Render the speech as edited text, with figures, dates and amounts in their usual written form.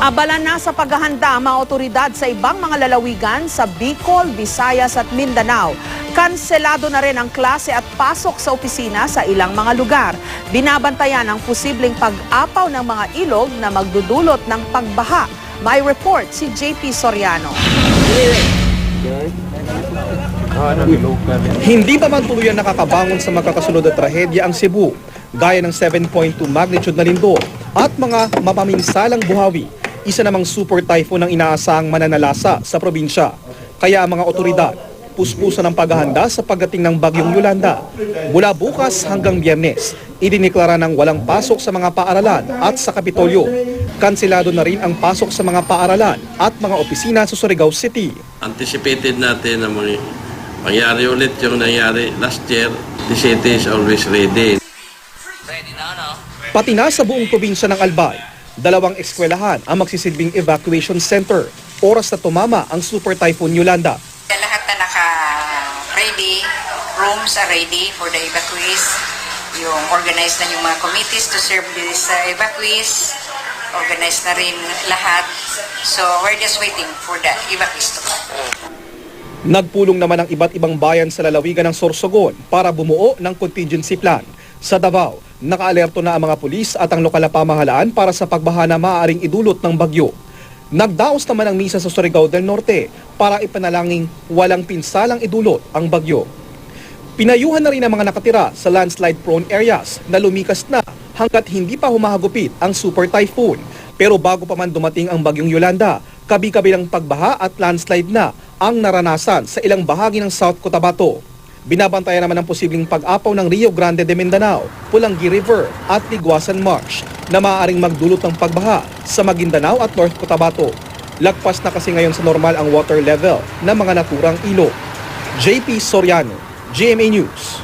Abala na sa paghahanda ang mga otoridad sa ibang mga lalawigan sa Bicol, Visayas at Mindanao. Kanselado na rin ang klase at pasok sa opisina sa ilang mga lugar. Binabantayan ang posibleng pag-apaw ng mga ilog na magdudulot ng pagbaha. May report si JP Soriano. Hindi pa man tuluyang nakakabangon sa magkakasunod na trahedya ang Cebu, gaya ng 7.2 magnitude na lindol at mga mapaminsalang buhawi. Isa namang super typhoon ang inaasahang mananalasa sa probinsya. Kaya ang mga otoridad, puspusan ng paghahanda sa pagdating ng bagyong Yolanda. Mula bukas hanggang Biyernes, idiniklara ng walang pasok sa mga paaralan at sa Kapitolyo. Kanselado na rin ang pasok sa mga paaralan at mga opisina sa Surigao City. Anticipated natin na mangyari ulit yung nangyari last year. The city is always ready. Pati na sa buong probinsya ng Albay, 2 eskwelahan ang magsisilbing evacuation center. Oras na tumama ang super typhoon Yolanda. Lahat na naka-ready, rooms are ready for the evacuees. Yung organized na yung mga committees to serve these evacuees. Organized na rin lahat. So we're just waiting for the evacuees to come. Nagpulong naman ang iba't ibang bayan sa lalawigan ng Sorsogon para bumuo ng contingency plan. Sa Davao, nakaalerto na ang mga pulis at ang lokal na pamahalaan para sa pagbaha na maaaring idulot ng bagyo. Nagdaos naman ang misa sa Surigao del Norte para ipanalangin walang pinsalang idulot ang bagyo. Pinayuhan na rin ang mga nakatira sa landslide-prone areas na lumikas na hanggat hindi pa humahagupit ang super typhoon. Pero bago pa man dumating ang bagyong Yolanda, kabi-kabilang pagbaha at landslide na ang naranasan sa ilang bahagi ng South Cotabato. Binabantayan naman ang posibleng pag-apaw ng Rio Grande de Mindanao, Pulangi River at Liguasan Marsh na maaaring magdulot ng pagbaha sa Maguindanao at North Cotabato. Lagpas na kasi ngayon sa normal ang water level ng mga naturang ilog. JP Soriano, GMA News.